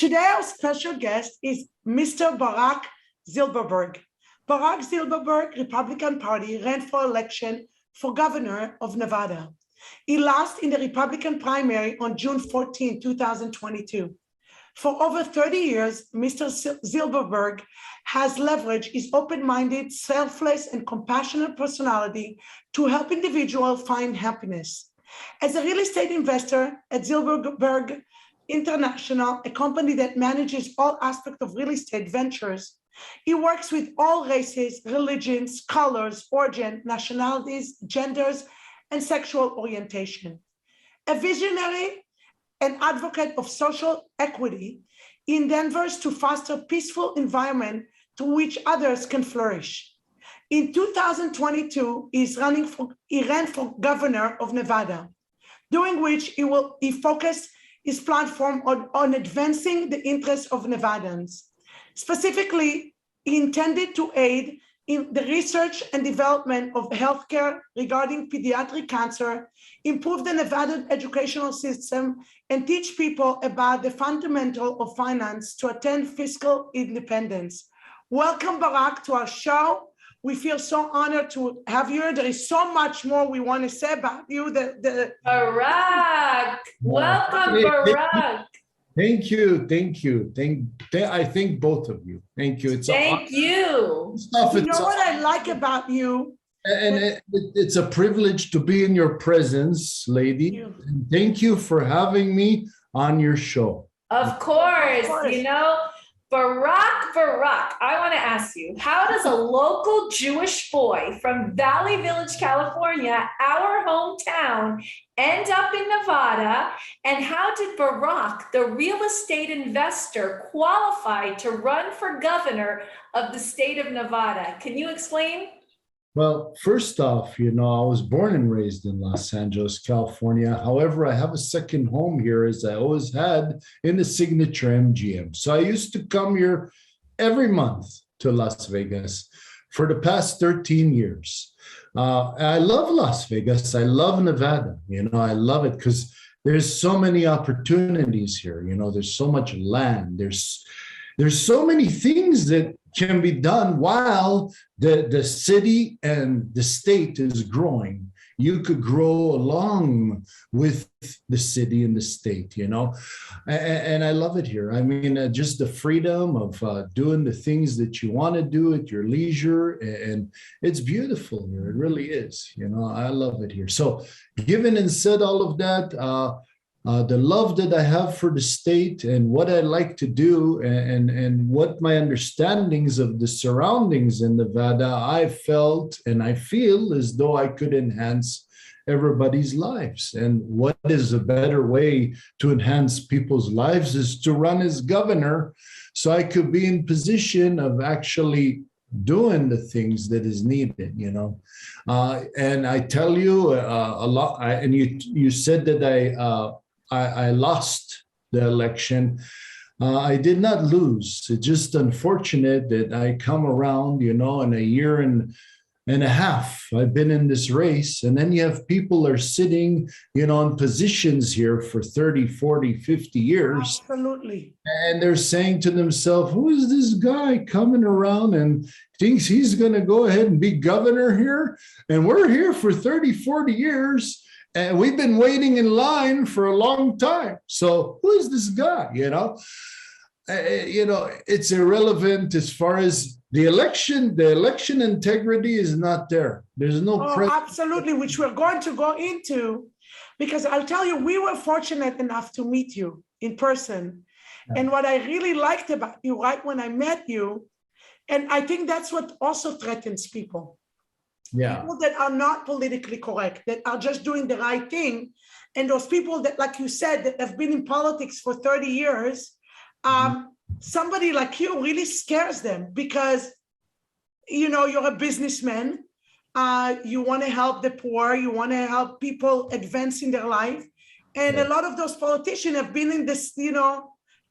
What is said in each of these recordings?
today our special guest is Mr. Barak Zilberberg. Barak Zilberberg, Republican Party, ran for election for governor of Nevada. He lost in the Republican primary on June 14, 2022. For over 30 years, Mr. Zilberberg has leveraged his open-minded, selfless, and compassionate personality to help individuals find happiness. As a real estate investor at Zilberberg International, a company that manages all aspects of real estate ventures, he works with all races, religions, colors, origin, nationalities, genders, and sexual orientation. A visionary and advocate of social equity, he endeavors to foster a peaceful environment to which others can flourish. In 2022, he ran for governor of Nevada, during which he focused his platform on advancing the interests of Nevadans. Specifically, he intended to aid in the research and development of healthcare regarding pediatric cancer, improve the Nevada educational system, and teach people about the fundamental of finance to attain fiscal independence. Welcome, Barak, to our show. We feel so honored to have you here. There is so much more we want to say about you. Barak, welcome, Barak. Thank you. I thank both of you. Thank you. Thank you. You know what I like about you? And it's a privilege to be in your presence, lady. Thank you for having me on your show. Of course. You know, Barak, I want to ask you, how does a local Jewish boy from Valley Village, California, our hometown, end up in Nevada? And how did Barak, the real estate investor, qualify to run for governor of the state of Nevada? Can you explain? Well, first off, I was born and raised in Los Angeles, California. However, I have a second home here, as I always had, in the Signature MGM. So I used to come here every month to Las Vegas for the past 13 years. I love Las Vegas. I love Nevada. I love it because there's so many opportunities here. There's so much land. There's so many things that can be done while the city and the state is growing. You could grow along with the city and the state, and I love it here. I mean, just the freedom of doing the things that you want to do at your leisure, and it's beautiful here. It really is. I love it here. So given and said all of that, the love that I have for the state and what I like to do and what my understandings of the surroundings in Nevada, I felt and I feel as though I could enhance everybody's lives. And what is a better way to enhance people's lives is to run as governor, so I could be in position of actually doing the things that is needed, and I tell you a lot. And you said that I lost the election. I did not lose. It's just unfortunate that I come around, in a year and a half, I've been in this race. And then you have people are sitting, in positions here for 30, 40, 50 years. Absolutely. And they're saying to themselves, who is this guy coming around and thinks he's going to go ahead and be governor here? And we're here for 30, 40 years. And we've been waiting in line for a long time. So who is this guy? It's irrelevant as far as the election. The election integrity is not there. There's no. Absolutely, which we're going to go into, because I'll tell you, we were fortunate enough to meet you in person. Yeah. And what I really liked about you, right when I met you, and I think that's what also threatens people. Yeah. People that are not politically correct, that are just doing the right thing. And those people that, like you said, that have been in politics for 30 years, somebody like you really scares them because, you're a businessman. You want to help the poor. You want to help people advance in their life. And a lot of those politicians have been in this,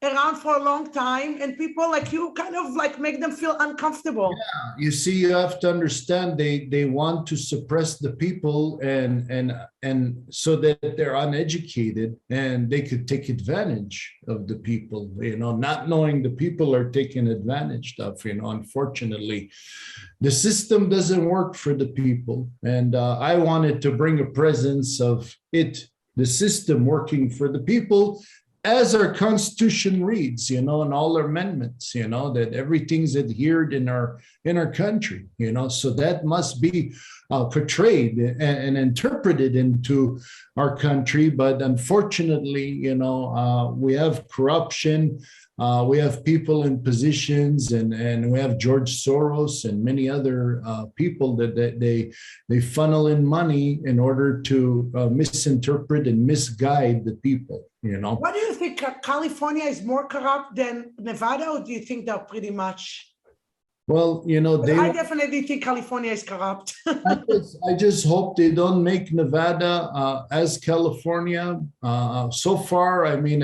around for a long time, and people like you kind of like make them feel uncomfortable. You see, you have to understand they want to suppress the people and so that they're uneducated and they could take advantage of the people, not knowing the people are taken advantage of, unfortunately. The system doesn't work for the people. And I wanted to bring a presence of the system working for the people, as our Constitution reads, and all our amendments, that everything's adhered in our country, so that must be portrayed and interpreted into our country. But unfortunately, we have corruption. We have people in positions, and we have George Soros and many other people that they funnel in money in order to misinterpret and misguide the people. What do you think? California is more corrupt than Nevada, or do you think they're pretty much? Well, I definitely think California is corrupt. I just hope they don't make Nevada as California. So far, I mean,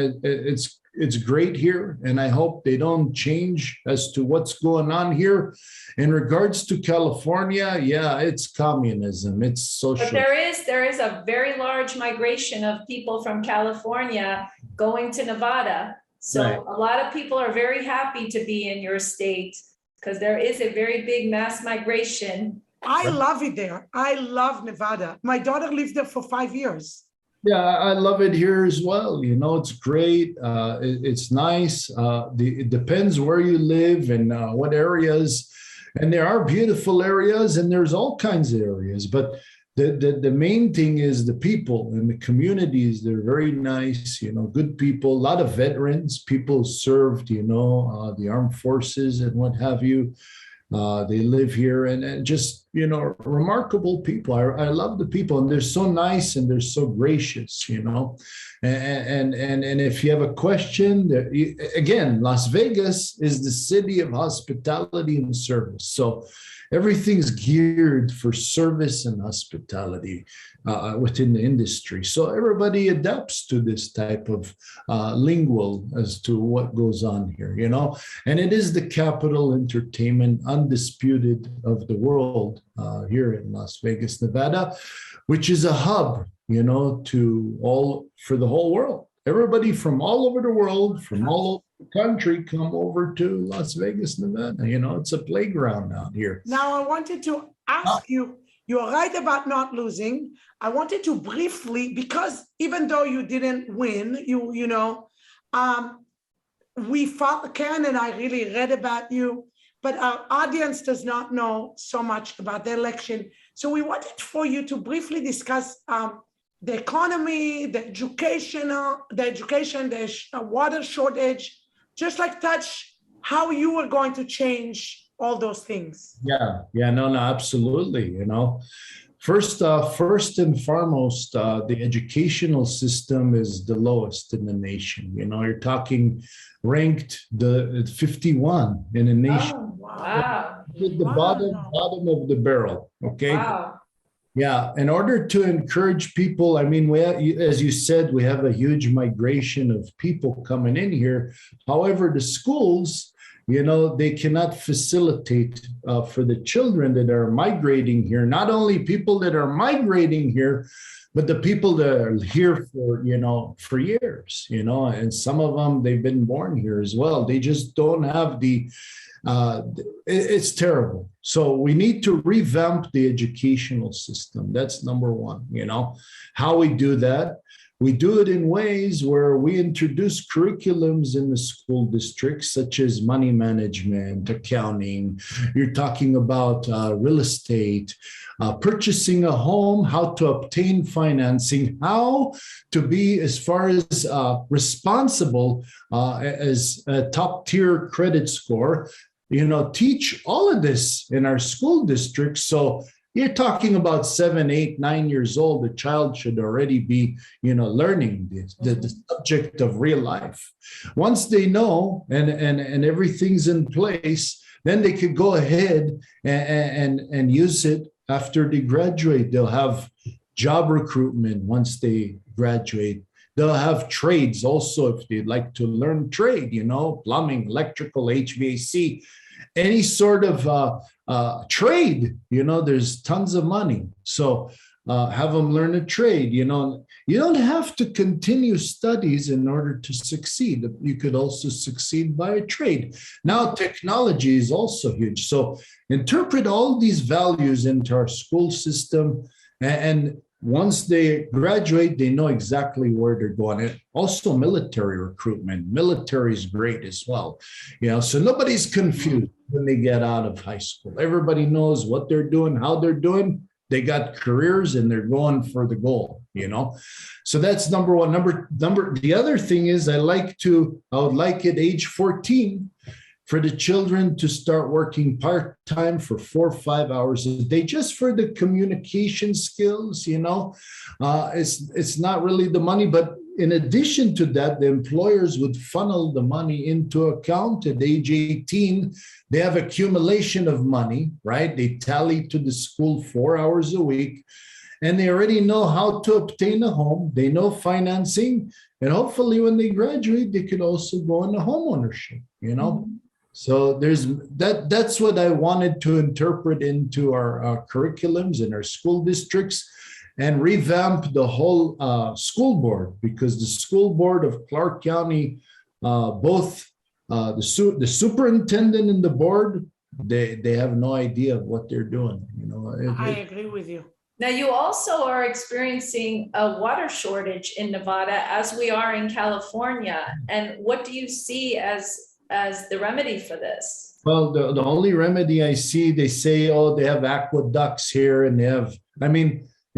it's great here, and I hope they don't change as to what's going on here. In regards to California, yeah, it's communism, it's social. But there is a very large migration of people from California going to Nevada. So Right. A lot of people are very happy to be in your state because there is a very big mass migration. I love it there. I love Nevada. My daughter lived there for 5 years. Yeah, I love it here as well. It's great. It's nice. It depends where you live and what areas. And there are beautiful areas, and there's all kinds of areas. But the main thing is the people and the communities. They're very nice, good people. A lot of veterans, people served, the armed forces and what have you. They live here and just, remarkable people. I love the people, and they're so nice and they're so gracious, and if you have a question, again, Las Vegas is the city of hospitality and service. So everything's geared for service and hospitality within the industry. So everybody adapts to this type of lingual as to what goes on here, and it is the capital entertainment undisputed of the world here in Las Vegas, Nevada, which is a hub, for the whole world. Everybody from all over the world, from all over the country, come over to Las Vegas, Nevada. It's a playground out here. Now, I wanted to ask you, you're right about not losing. I wanted to briefly, because even though you didn't win, Karen and I really read about you, but our audience does not know so much about the election. So we wanted for you to briefly discuss the economy, the education, the water shortage, just like touch how you were going to change all those things. No, absolutely. First and foremost, the educational system is the lowest in the nation. You're talking ranked the 51 in the nation. Oh, wow. At the bottom of the barrel. Okay. Wow. Yeah, in order to encourage people, I mean, as you said, we have a huge migration of people coming in here. However, the schools, they cannot facilitate for the children that are migrating here, not only people that are migrating here, but the people that are here for years, and some of them, they've been born here as well. They just don't have it's terrible. So we need to revamp the educational system. That's number one. How we do that. We do it in ways where we introduce curriculums in the school districts, such as money management, accounting. You're talking about real estate, purchasing a home, how to obtain financing, how to be as far as responsible as a top tier credit score. Teach all of this in our school districts. So you're talking about 7, 8, 9 years old. The child should already be, learning the subject of real life. Once they know and everything's in place, then they could go ahead and use it after they graduate. They'll have job recruitment once they graduate. they'll have trades also if they'd like to learn trade, plumbing, electrical, HVAC, any sort of trade, there's tons of money. So have them learn a trade, you don't have to continue studies in order to succeed. You could also succeed by a trade. Now, technology is also huge. So interpret all these values into our school system. And once they graduate, they know exactly where they're going. And also military recruitment. Military is great as well. So nobody's confused when they get out of high school. Everybody knows what they're doing, how they're doing. They got careers and they're going for the goal, So that's number one. The other thing is I would like at age 14 for the children to start working part-time for 4 or 5 hours a day, just for the communication skills, it's not really the money, but in addition to that, the employers would funnel the money into account at age 18. They have accumulation of money, right? They tally to the school 4 hours a week, and they already know how to obtain a home. They know financing, and hopefully when they graduate, they could also go into home ownership, So that's what I wanted to interpret into our curriculums in our school districts, and revamp the whole school board, because the school board of Clark County, both the superintendent and the board, they have no idea of what they're doing. I agree with you. Now, you also are experiencing a water shortage in Nevada, as we are in California. And what do you see as the remedy for this? Well, the only remedy I see, they say, they have aqueducts here, and they have,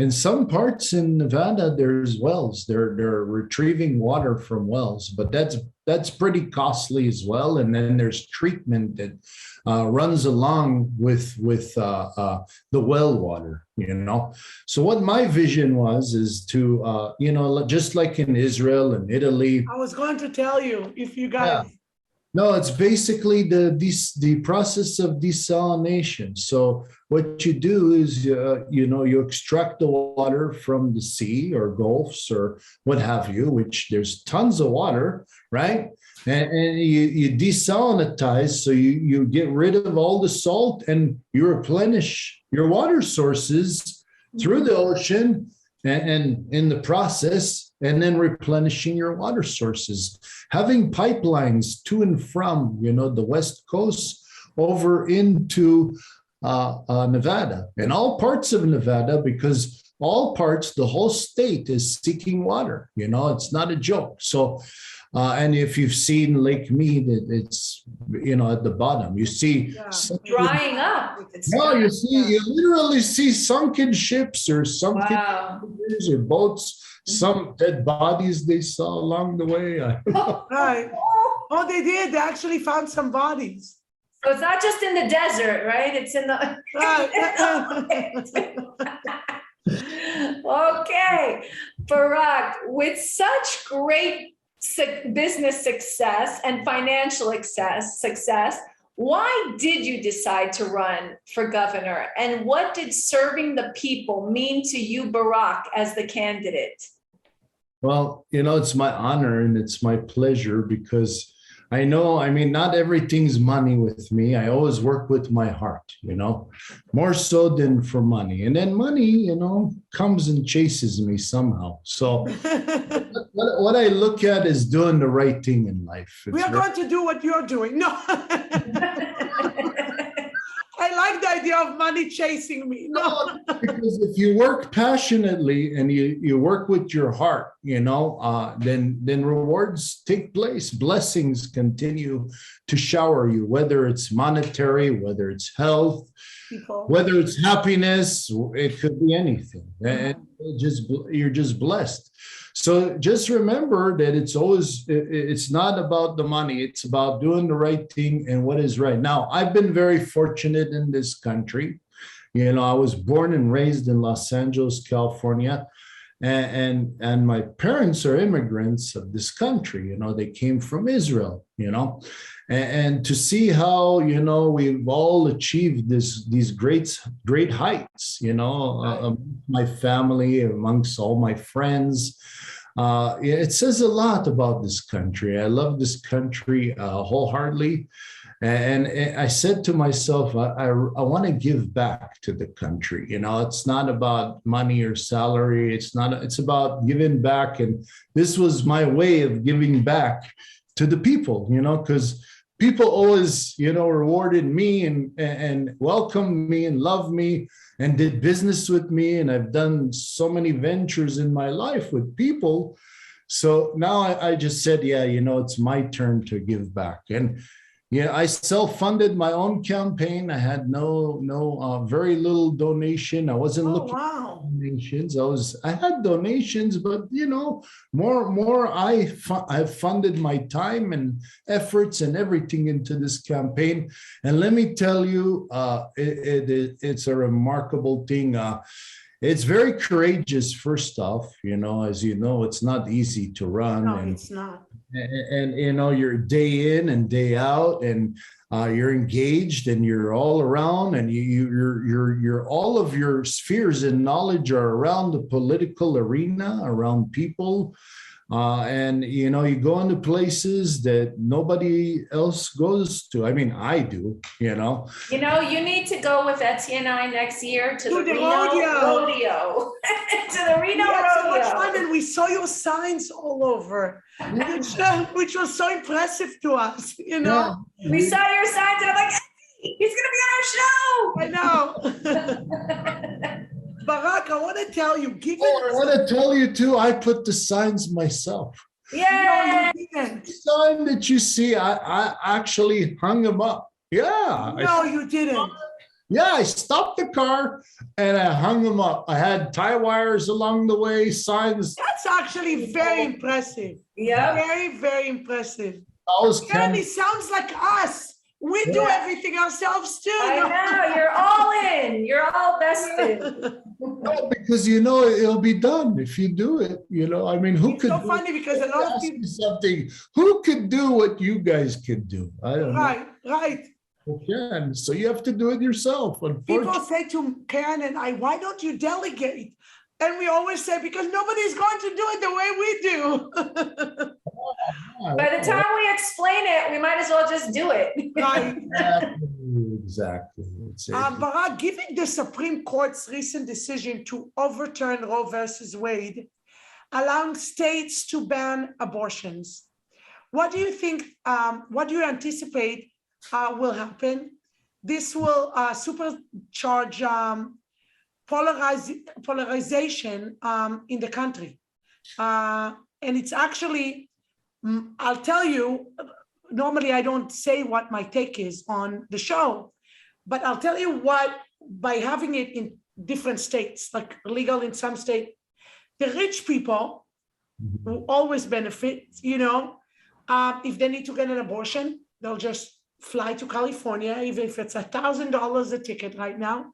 in some parts in Nevada, there's wells. They're retrieving water from wells, but that's pretty costly as well. And then there's treatment that runs along with the well water, So what my vision is to, just like in Israel and Italy. I was going to tell you, if you guys. Yeah. No, it's basically the process of desalination. So what you do is, you extract the water from the sea or gulfs or what have you, which there's tons of water, right? And you desalinatize, so you get rid of all the salt and you replenish your water sources through the ocean and in the process, and then replenishing your water sources. Having pipelines to and from, the West Coast over into Nevada, and all parts of Nevada, because the whole state is seeking water. It's not a joke. So, and if you've seen Lake Mead, it's, at the bottom, you see drying up. You literally see sunken ships or sunken or boats. Some dead bodies they saw along the way. Right. Oh, they did. They actually found some bodies. So it's not just in the desert, right? It's in the. Okay, Barak, with such great business success and financial success, why did you decide to run for governor? And what did serving the people mean to you, Barak, as the candidate? Well, it's my honor and it's my pleasure, because I know, not everything's money with me. I always work with my heart, more so than for money. And then money, comes and chases me somehow. So what I look at is doing the right thing in life. We are going to do what you're doing. No. I like the idea of money chasing me. No. Because if you work passionately and you work with your heart, then rewards take place. Blessings continue to shower you, whether it's monetary, whether it's health, whether it's happiness. It could be anything. And you're just blessed. So just remember that it's not about the money. It's about doing the right thing and what is right. Now, I've been very fortunate in this country. I was born and raised in Los Angeles, California, and my parents are immigrants of this country. They came from Israel, and to see how, we've all achieved these great heights, my family, amongst all my friends. it says a lot about this country. I love this country wholeheartedly. And I said to myself, I want to give back to the country. It's not about money or salary. It's about giving back. And this was my way of giving back to the people, because people always, rewarded me and welcomed me and loved me and did business with me. And I've done so many ventures in my life with people. So now I just said, it's my turn to give back. And I self-funded my own campaign. I had very little donation. I wasn't looking for donations. I had donations, but more. I've funded my time and efforts and everything into this campaign. And let me tell you, it's a remarkable thing. It's very courageous. First off, as you know, it's not easy to run. No, it's not. And you're day in and day out, and you're engaged, and you're all around, and you're all of your spheres and knowledge are around the political arena, around people. And you go into places that nobody else goes to. I mean, I do. You need to go with Etienne and I next year to the Reno rodeo. To the Reno rodeo. So much fun, and we saw your signs all over, which was so impressive to us. Yeah. We saw your signs, and I'm like, hey, he's gonna be on our show. I know. Barak, I want to tell you, I want to tell you too, I put the signs myself. Yeah. The sign that you see, I actually hung them up. Yeah. No, you didn't. Yeah, I stopped the car and I hung them up. I had tie wires along the way, signs. That's actually very impressive. Yeah. Very, very impressive. And it sounds like us. We do everything ourselves too. I know, you're all in. You're all vested. No, because it'll be done if you do it. I mean, who it's could? So funny because a lot of people something. Who could do what you guys could do? I don't know. Right. Okay, so you have to do it yourself. People say to Karen and I, "Why don't you delegate?" And we always say, because nobody's going to do it the way we do. By the time we explain it, we might as well just do it. Right. Exactly. Barak, given the Supreme Court's recent decision to overturn Roe versus Wade, allowing states to ban abortions, what do you think, what do you anticipate will happen? This will supercharge polarization in the country. And it's actually, I'll tell you, normally I don't say what my take is on the show, but I'll tell you what, by having it in different states, like legal in some states, the rich people will always benefit, if they need to get an abortion, they'll just fly to California, even if it's $1,000 a ticket right now.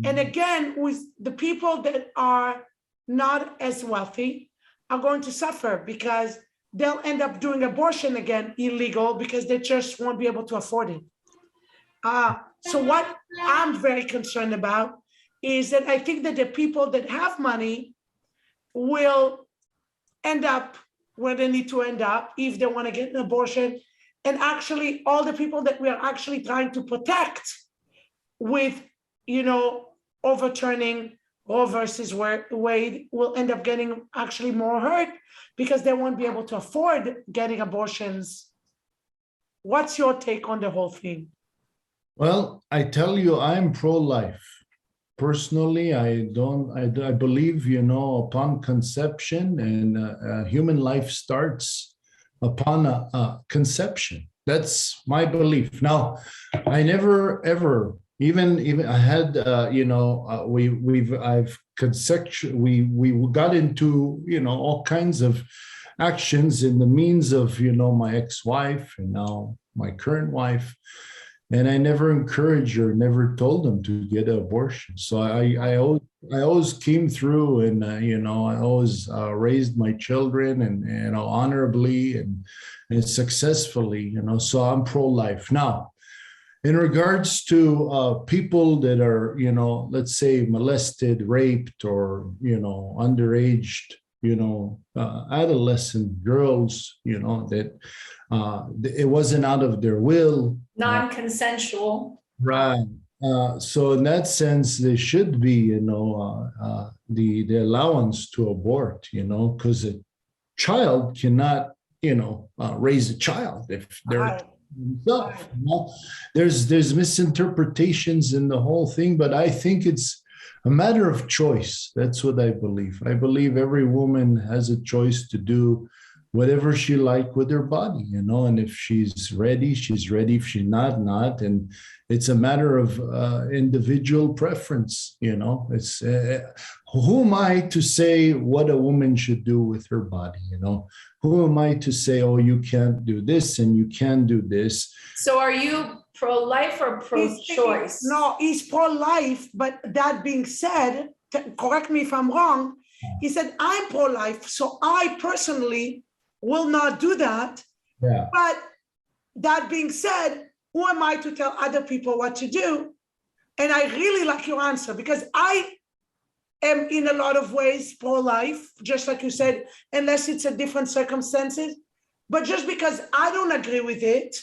And again, with the people that are not as wealthy are going to suffer because they'll end up doing abortion again illegal because they just won't be able to afford it. So what I'm very concerned about is that I think that the people that have money will end up where they need to end up if they want to get an abortion. And actually all the people that we are actually trying to protect with, overturning Roe versus Wade will end up getting actually more hurt because they won't be able to afford getting abortions. What's your take on the whole thing? Well, I tell you, I'm pro-life. Personally, I believe, upon conception, and human life starts upon conception. That's my belief. Now, I never ever even I had we got into all kinds of actions in the means of my ex-wife and now my current wife, and I never encouraged or never told them to get an abortion. So I always came through, and I always raised my children and honorably and successfully. So I'm pro-life. Now, in regards to people that are let's say molested, raped, or underaged adolescent girls, that it wasn't out of their will. Non-consensual. Right. So in that sense, there should be, the allowance to abort, because a child cannot, raise a child if they're themselves. There's misinterpretations in the whole thing, but I think it's a matter of choice. That's what I believe. I believe every woman has a choice to do whatever she like with her body, and if she's ready, she's ready. If she's not. And it's a matter of individual preference, It's who am I to say what a woman should do with her body, Who am I to say, oh, you can't do this and you can do this? So are you pro-life or pro-choice? No, he's pro-life, but that being said, correct me if I'm wrong, he said, I'm pro-life, so I personally will not do that. Yeah. But that being said, who am I to tell other people what to do? And I really like your answer, because I am in a lot of ways pro-life, just like you said, unless it's a different circumstances. But just because I don't agree with it,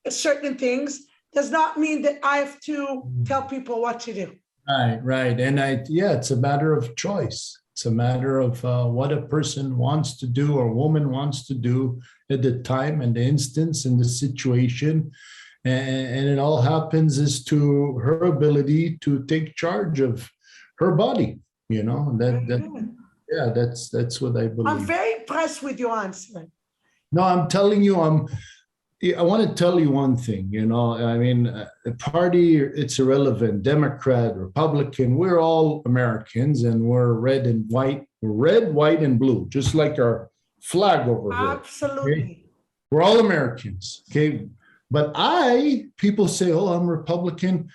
certain things, does not mean that I have to tell people what to do. Right. And it's a matter of choice. It's a matter of what a person wants to do or woman wants to do at the time and the instance and the situation. And it all happens as to her ability to take charge of her body, that's what I believe. I'm very impressed with your answer. No, I'm telling you, I want to tell you one thing, the party, it's irrelevant, Democrat, Republican, we're all Americans and we're red and white, red, white, and blue, just like our flag over here. Absolutely. Okay? We're all Americans, okay? But people say, oh, I'm Republican.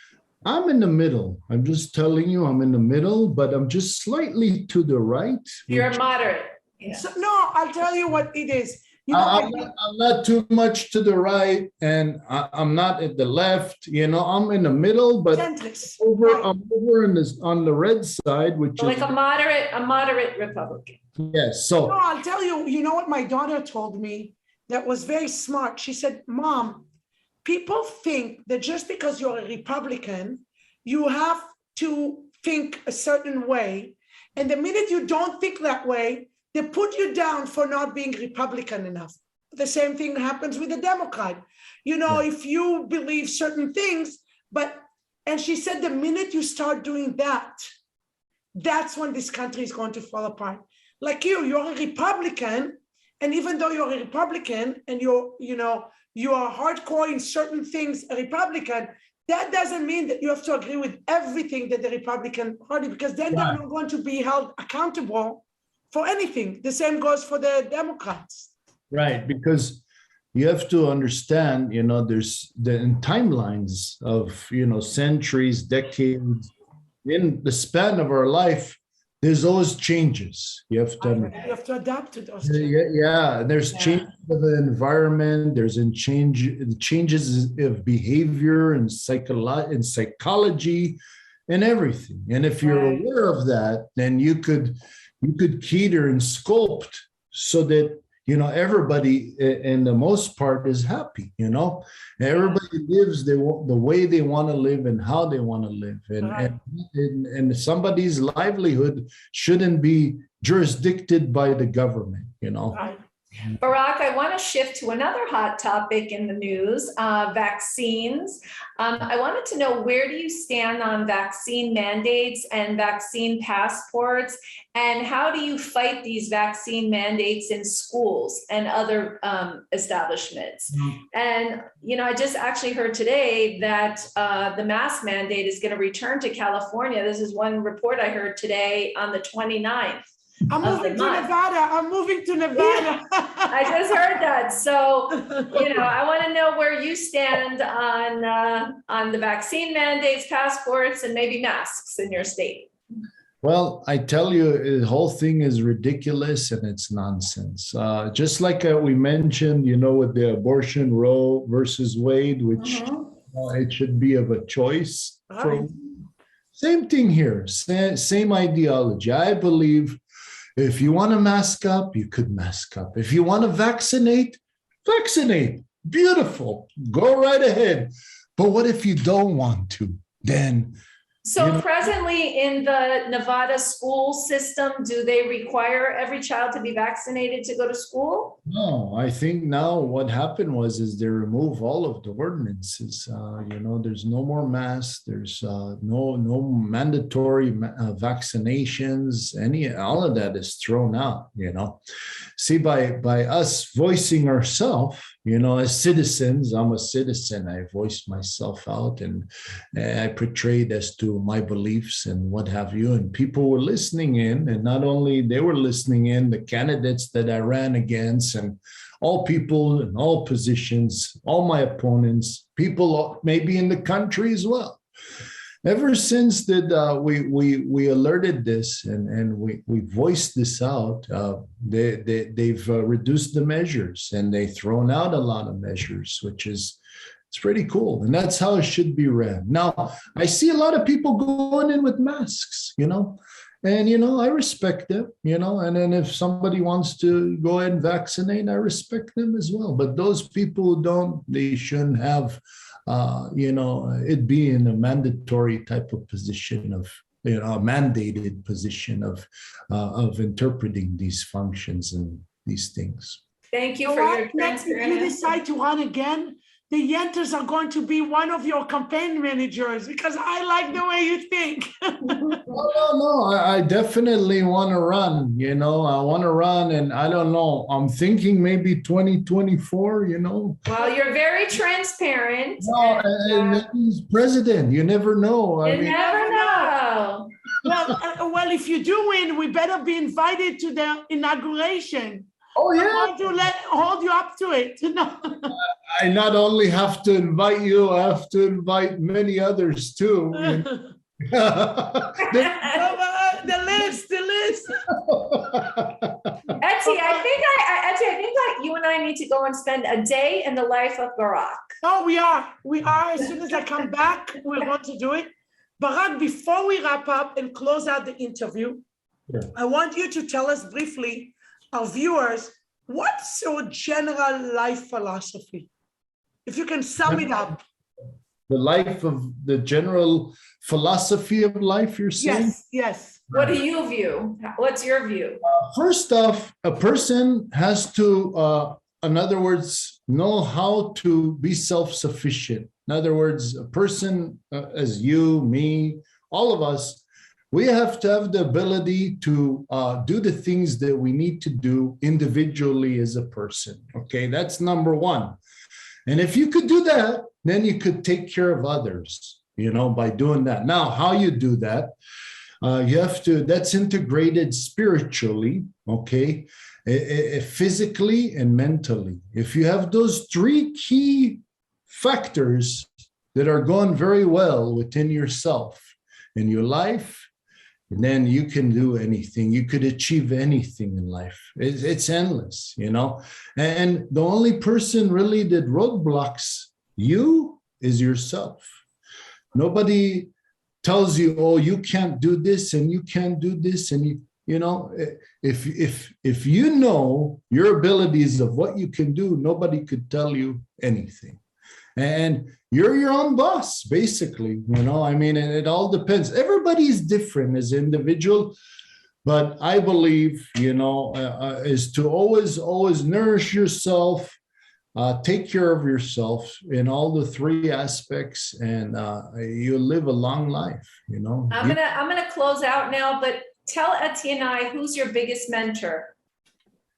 I'm in the middle. I'm just telling you, I'm in the middle, but I'm just slightly to the right. You're a moderate. Yeah. So, no, I'll tell you what it is. I'm not too much to the right, and I'm not at the left. I'm in the middle, but I'm over on the red side, which like is a moderate Republican. Yes. So no, I'll tell you. You know what my daughter told me that was very smart. She said, "Mom, people think that just because you're a Republican, you have to think a certain way, and the minute you don't think that way, they put you down for not being Republican enough." The same thing happens with a Democrat. If you believe certain things, and she said, the minute you start doing that, that's when this country is going to fall apart. Like you're a Republican, and even though you're a Republican and you are hardcore in certain things, a Republican, that doesn't mean that you have to agree with everything that the Republican Party, because then they're not going to be held accountable for anything. The same goes for the Democrats. Right, because you have to understand, there's in timelines of, centuries, decades, in the span of our life, there's always changes. You have to adapt to those changes. There's changes of the environment, there's changes of behavior and psychology and everything. And if you're aware of that, then you could cater and sculpt so that everybody in the most part is happy. Everybody lives the way they want to live and how they want to live, and somebody's livelihood shouldn't be jurisdicted by the government. Barak, I want to shift to another hot topic in the news, vaccines. I wanted to know, where do you stand on vaccine mandates and vaccine passports, and how do you fight these vaccine mandates in schools and other establishments? And, I just actually heard today that the mask mandate is going to return to California. This is one report I heard today on the 29th. I'm moving to Nevada. I just heard that. So, I want to know where you stand on the vaccine mandates, passports, and maybe masks in your state. Well, I tell you, the whole thing is ridiculous and it's nonsense. Just like we mentioned, with the abortion Roe versus Wade, which it should be of a choice. Same thing here, same ideology. I believe If you want to mask up, you could mask up. If you want to vaccinate, vaccinate. Beautiful. Go right ahead. But what if you don't want to? Then So presently in the Nevada school system, do they require every child to be vaccinated to go to school? no, I think now what happened is they remove all of the ordinances. There's no more masks. There's no mandatory vaccinations. All of that is thrown out. See, by us voicing ourselves, as citizens, I'm a citizen. I voiced myself out and I portrayed as to my beliefs and what have you. And people were listening in, and not only they were listening in, the candidates that I ran against, and all people in all positions, all my opponents, people maybe in the country as well. Ever since that we alerted this and we voiced this out, they've reduced the measures and they've thrown out a lot of measures, which is it's pretty cool. And that's how it should be ran. Now, I see a lot of people going in with masks, and, I respect them, and then if somebody wants to go ahead and vaccinate, I respect them as well. But those people who don't, they shouldn't have it be in a mandatory type of position of, a mandated position of interpreting these functions and these things. Thank you for your Next, if you decide to run again, the Yentas are going to be one of your campaign managers because I like the way you think. No, I definitely want to run, I want to run, and I don't know, I'm thinking maybe 2024, Well, you're very transparent. No, and he's president, you never know. You never know. Well, if you do win, we better be invited to the inauguration. Oh, yeah. I want to hold you up to it. I not only have to invite you, I have to invite many others too. The list. Etsy, I think you and I need to go and spend a day in the life of Barak. Oh, we are. As soon as I come back, we're going to do it. Barak, before we wrap up and close out the interview, I want you to tell us briefly, our viewers, what's your general life philosophy? If you can sum it up. The general philosophy of life, you're saying? Yes. What do you view? What's your view? First off, a person has to, in other words, know how to be self-sufficient. In other words, a person as you, me, all of us, we have to have the ability to do the things that we need to do individually as a person. Okay, that's number one. And if you could do that, then you could take care of others, by doing that. Now, how you do that, that's integrated spiritually, okay, physically and mentally. If you have those three key factors that are going very well within yourself, in your life, and then you can do anything. You could achieve anything in life. It's endless, And the only person really that roadblocks you is yourself. Nobody tells you, oh, you can't do this and you can't do this. And if you know your abilities of what you can do, nobody could tell you anything. And you're your own boss, basically, and it all depends. Everybody's different as an individual, but I believe, is to always nourish yourself, take care of yourself in all the three aspects, and you live a long life, I'm gonna close out now, but tell Etienne and I, who's your biggest mentor?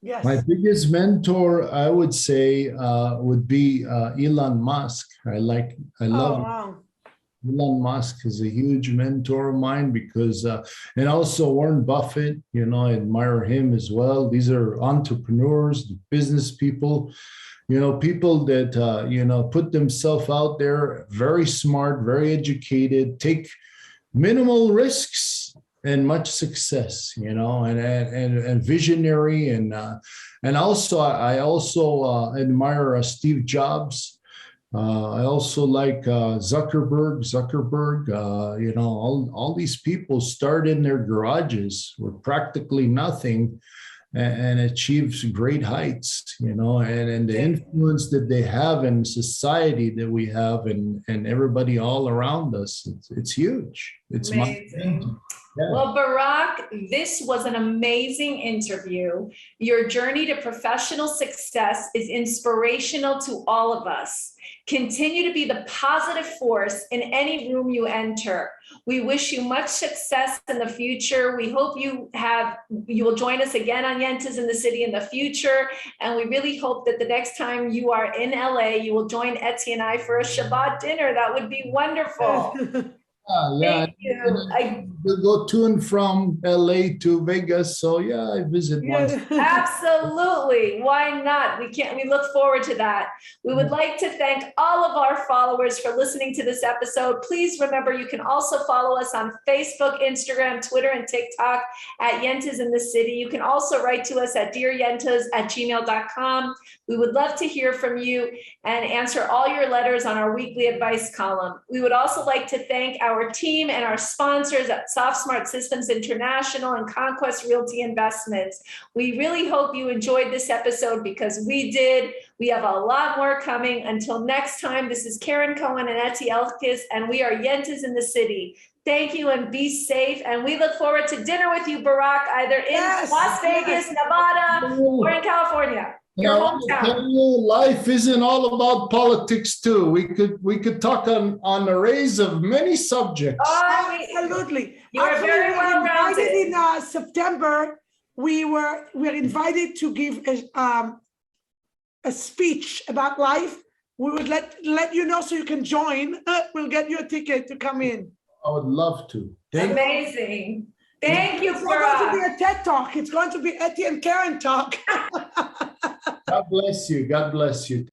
Yes. My biggest mentor, I would say, would be Elon Musk. I love Elon Musk is a huge mentor of mine because, and also Warren Buffett, I admire him as well. These are entrepreneurs, business people, people that, put themselves out there, very smart, very educated, take minimal risks and much success, and visionary, and also I also admire Steve Jobs, I also like Zuckerberg. All these people start in their garages with practically nothing and achieves great heights, and the influence that they have in society that we have and everybody all around us. It's huge. It's amazing. Yeah. Well, Barak, this was an amazing interview. Your journey to professional success is inspirational to all of us. Continue to be the positive force in any room you enter. We wish you much success in the future. We hope you will join us again on Yentas in the City in the future. And we really hope that the next time you are in LA, you will join Etty and I for a Shabbat dinner. That would be wonderful. Yeah. Thank you. We go to and from LA to Vegas, so yeah, I visit once. Absolutely. Why not? We look forward to that. We would like to thank all of our followers for listening to this episode. Please remember, you can also follow us on Facebook, Instagram, Twitter, and TikTok at Yentas in the City. You can also write to us at dearyentas@gmail.com. We would love to hear from you and answer all your letters on our weekly advice column. We would also like to thank our team and our sponsors at Soft Smart Systems International and Conquest Realty Investments. We really hope you enjoyed this episode because we did. We have a lot more coming. Until next time, this is Karen Cohen and Etty Elkis, and we are Yentas in the City. Thank you and be safe. And we look forward to dinner with you, Barak, either in Las Vegas, Nevada, or in California. Your hometown. Life isn't all about politics too. We could talk on arrays of many subjects. Oh, absolutely. You are very well rounded. In September, we're invited to give a speech about life. We would let you know so you can join. We'll get you a ticket to come in. I would love to. Amazing. Thank you, Barak. It's going to be a TED Talk. It's going to be Etty and Karen Talk. God bless you. God bless you.